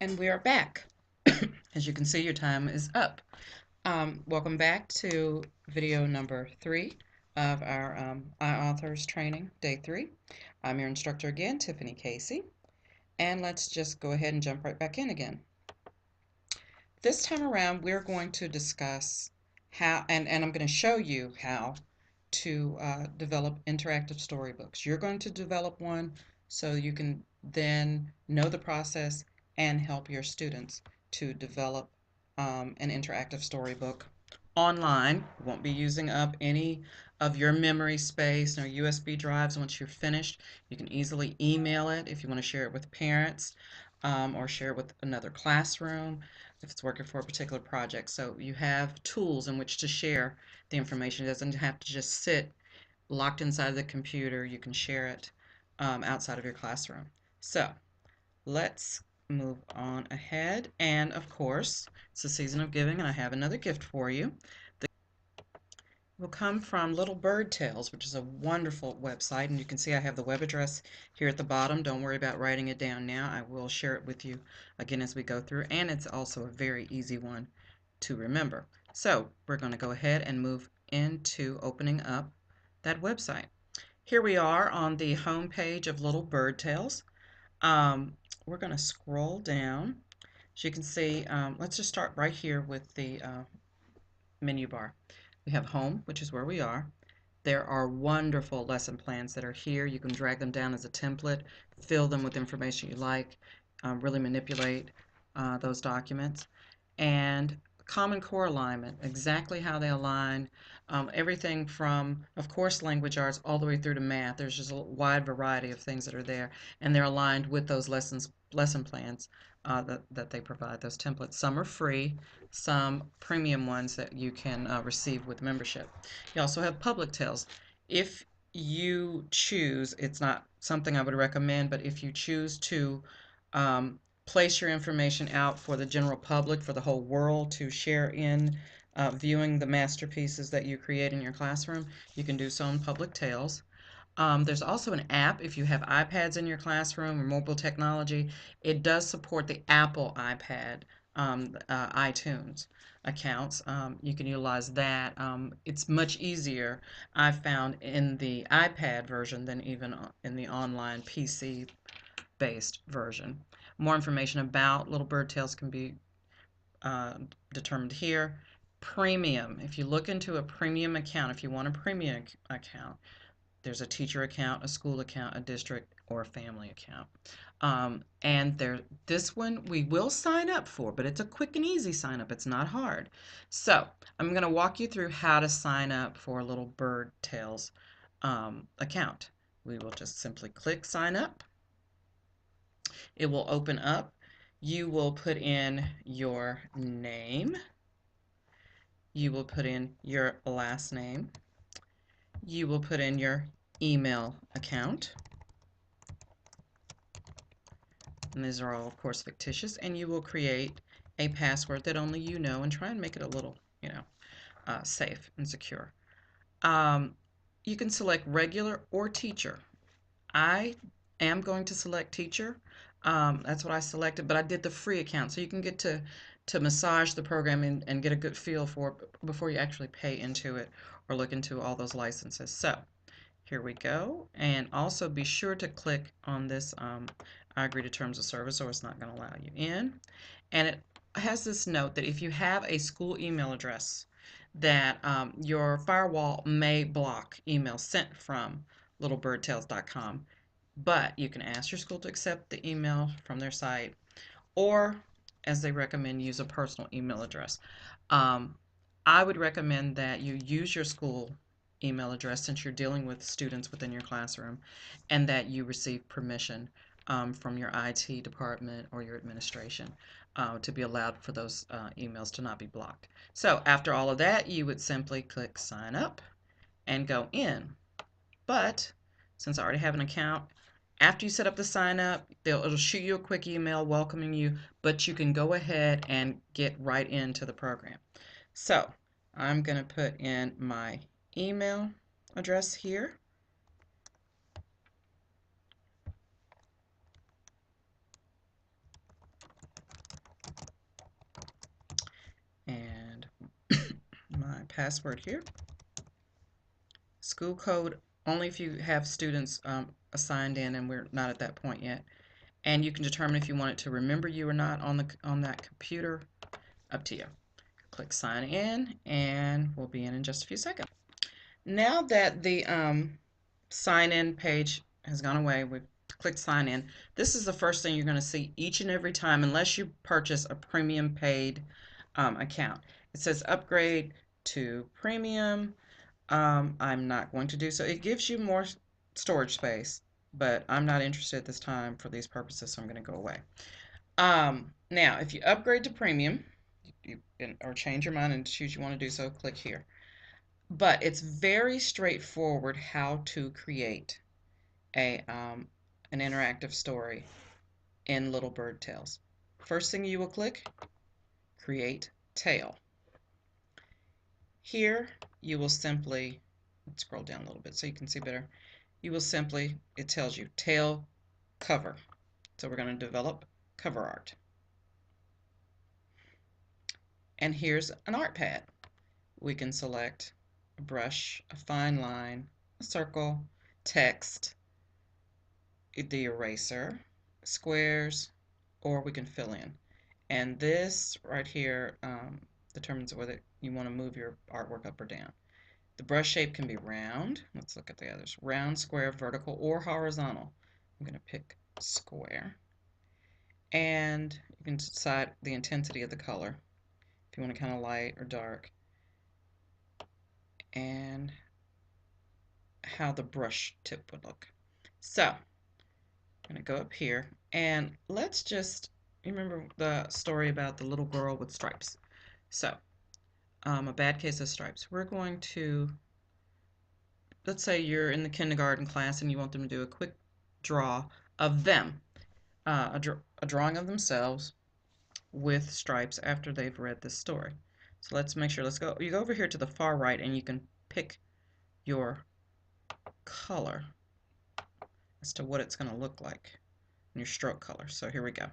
And we are back. As you can see, your time is up. Welcome back to video number 3 of our iAuthors training, day 3. I'm your instructor again, Tiffany Casey, and let's just go ahead and jump right back in again. This time around, we're going to discuss how, and I'm going to show you how to develop interactive storybooks. You're going to develop one so you can then know the process and help your students to develop an interactive storybook online. You won't be using up any of your memory space or USB drives once you're finished. You can easily email it if you want to share it with parents or share it with another classroom if it's working for a particular project. So you have tools in which to share the information. It doesn't have to just sit locked inside the computer. You can share it outside of your classroom. So let's move on ahead. And of course, it's the season of giving, and I have another gift for you. The will come from Little Bird Tales, which is a wonderful website. And you can see I have the web address here at the bottom. Don't worry about writing it down now. I will share it with you again as we go through. And it's also a very easy one to remember. So we're going to go ahead and move into opening up that website. Here we are on the home page of Little Bird Tales. We're going to scroll down. As you can see, let's just start right here with the menu bar. We have home, which is where we are. There are wonderful lesson plans that are here. You can drag them down as a template, fill them with information you like, really manipulate those documents. And Common Core alignment, exactly how they align, everything from, of course, language arts all the way through to math. There's just a wide variety of things that are there, and they're aligned with those lesson plans that they provide, those templates. Some are free, some premium ones that you can receive with membership. You also have public tales. If you choose, it's not something I would recommend, but if you choose to place your information out for the general public, for the whole world to share in viewing the masterpieces that you create in your classroom, you can do so in Public Tales. There's also an app if you have iPads in your classroom or mobile technology. It does support the Apple iPad iTunes accounts. You can utilize that. It's much easier, I've found, in the iPad version than even in the online PC based version. More information about Little Bird Tales can be determined here. Premium. If you look into a premium account, if you want a premium account, there's a teacher account, a school account, a district, or a family account. This one we will sign up for, but it's a quick and easy sign up. It's not hard. So I'm going to walk you through how to sign up for a Little Bird Tales account. We will just simply click sign up. It will open up. You will put in your name. You will put in your last name. You will put in your email account. And these are all, of course, fictitious. And you will create a password that only you know and try and make it a little, safe and secure. You can select regular or teacher. I am going to select teacher. That's what I selected, but I did the free account, so you can get to massage the program and get a good feel for it before you actually pay into it or look into all those licenses. So here we go, and also be sure to click on this I agree to terms of service or it's not going to allow you in. And it has this note that if you have a school email address that your firewall may block email sent from littlebirdtales.com, but you can ask your school to accept the email from their site, or as they recommend, use a personal email address. I would recommend that you use your school email address since you're dealing with students within your classroom, and that you receive permission from your IT department or your administration to be allowed for those emails to not be blocked. So after all of that, you would simply click sign up and go in. But since I already have an account, after you set up the sign up, it'll shoot you a quick email welcoming you, but you can go ahead and get right into the program. So I'm going to put in my email address here. password here. School code only if you have students assigned in, and we're not at that point yet. And you can determine if you want it to remember you or not on that computer. Up to you. Click sign in, and we'll be in just a few seconds. Now that the sign in page has gone away, we've clicked sign in. This is the first thing you're going to see each and every time, unless you purchase a premium paid account. It says upgrade to premium. I'm not going to do so. It gives you more storage space, but I'm not interested at this time for these purposes, so I'm going to go away. Now, if you upgrade to premium, or change your mind and choose you want to do so, click here. But it's very straightforward how to create an interactive story in Little Bird Tales. First thing you will click, create tale. Here you will simply, let's scroll down a little bit so you can see better. You will simply, it tells you tale cover. So we're going to develop cover art. And here's an art pad. We can select a brush, a fine line, a circle, text, the eraser, squares, or we can fill in. And this right here determines whether you want to move your artwork up or down. The brush shape can be round. Let's look at the others. Round, square, vertical, or horizontal. I'm going to pick square. And you can decide the intensity of the color, if you want it kind of light or dark, and how the brush tip would look. So I'm going to go up here, and let's just remember the story about the little girl with stripes. So a bad case of stripes. We're going to, let's say you're in the kindergarten class and you want them to do a quick draw of them, a drawing of themselves with stripes after they've read this story. So let's make sure, you go over here to the far right and you can pick your color as to what it's going to look like, in your stroke color. So here we go.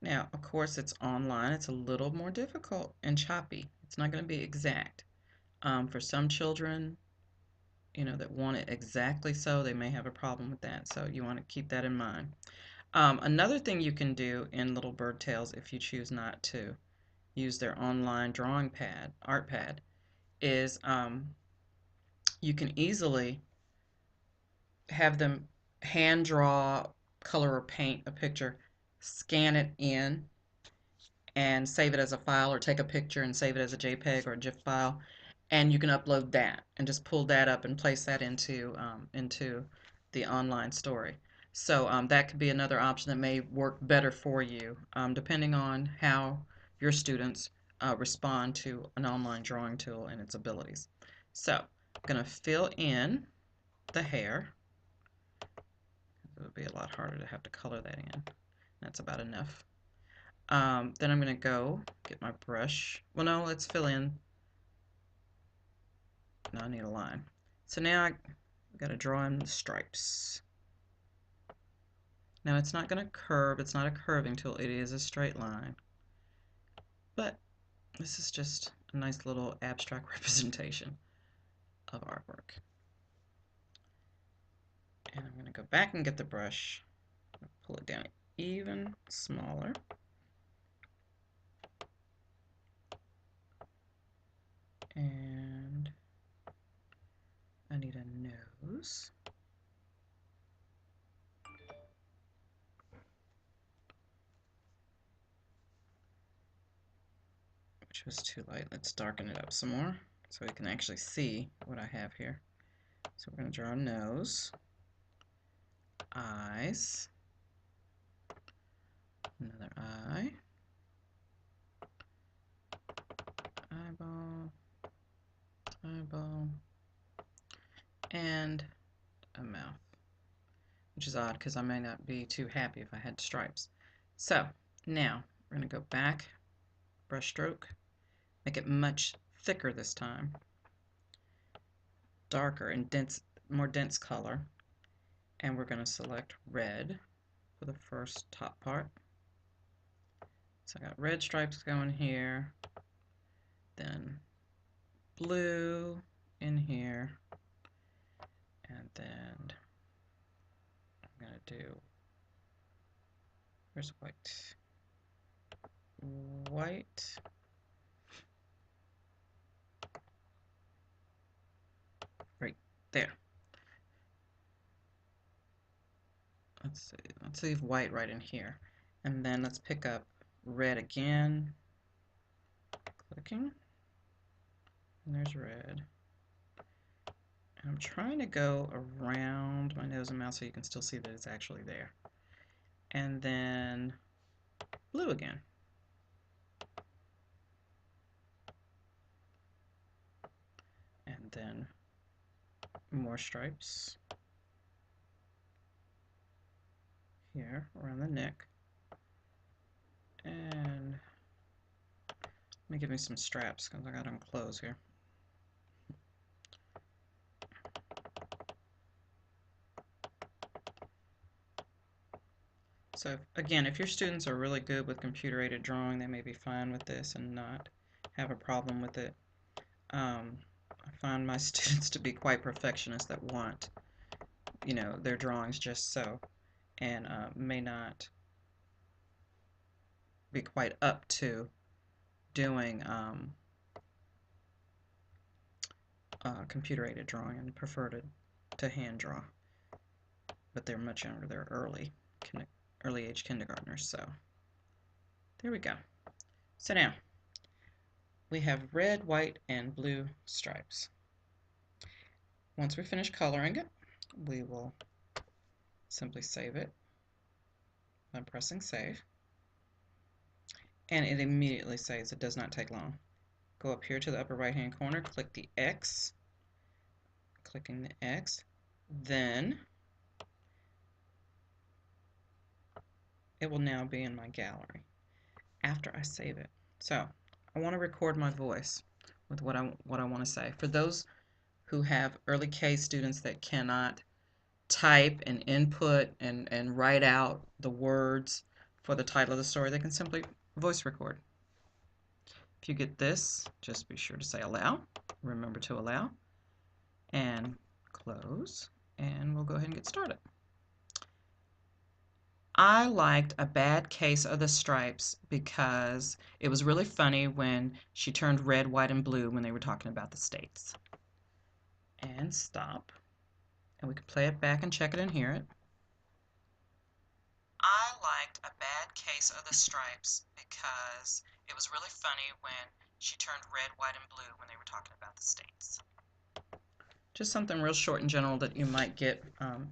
Now, of course, it's online. It's a little more difficult and choppy. It's not going to be exact. For some children, that want it exactly so, they may have a problem with that. So you want to keep that in mind. Another thing you can do in Little Bird Tales, if you choose not to use their online drawing pad, art pad, is you can easily have them hand draw, color, or paint a picture, scan it in, and save it as a file, or take a picture and save it as a JPEG or a GIF file, and you can upload that and just pull that up and place that into the online story. So that could be another option that may work better for you, depending on how your students respond to an online drawing tool and its abilities. So I'm going to fill in the hair. It would be a lot harder to have to color that in. That's about enough. Then I'm going to go get my brush. Well, no, let's fill in. No, I need a line. So now I got to draw in the stripes. Now it's not going to curve. It's not a curving tool. It is a straight line. But this is just a nice little abstract representation of artwork. And I'm going to go back and get the brush. Pull it down even smaller. And I need a nose. Which was too light. Let's darken it up some more so we can actually see what I have here. So we're going to draw a nose, eyes, another eye, eyeball, eyeball, and a mouth, which is odd because I may not be too happy if I had stripes. So now we're going to go back, brush stroke, make it much thicker this time, darker and dense, more dense color, and we're going to select red for the first top part, So I got red stripes going here, then blue in here, and then I'm going to do, where's white? White, right there. Let's leave white right in here. And then let's pick up red again, clicking, and there's red. And I'm trying to go around my nose and mouth so you can still see that it's actually there. And then blue again. And then more stripes here around the neck. And let me give me some straps because I got them closed here. So again, if your students are really good with computer-aided drawing, they may be fine with this and not have a problem with it. I find my students to be quite perfectionists that want, you know, their drawings just so, and may not be quite up to doing computer-aided drawing and prefer to hand draw. But they're much younger. They're early age kindergartners. So there we go. So now we have red, white, and blue stripes. Once we finish coloring it, we will simply save it by pressing save. And it immediately saves. It does not take long. Go up here to the upper right hand corner, click the X, clicking the X, then it will now be in my gallery after I save it. So I want to record my voice with what I want to say. For those who have early K students that cannot type and input and write out the words for the title of the story, they can simply voice record. If you get this, just be sure to say allow. Remember to allow. And close. And we'll go ahead and get started. I liked A Bad Case of the Stripes because it was really funny when she turned red, white, and blue when they were talking about the states. And stop. And we can play it back and check it and hear it. I liked A Bad Case of the Stripes because it was really funny when she turned red, white, and blue when they were talking about the states. Just something real short and general that you might get,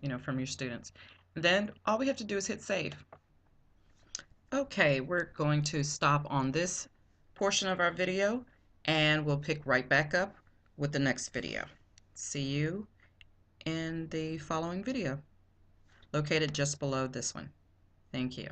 you know, from your students. Then all we have to do is hit save. Okay, we're going to stop on this portion of our video and we'll pick right back up with the next video. See you in the following video, located just below this one. Thank you.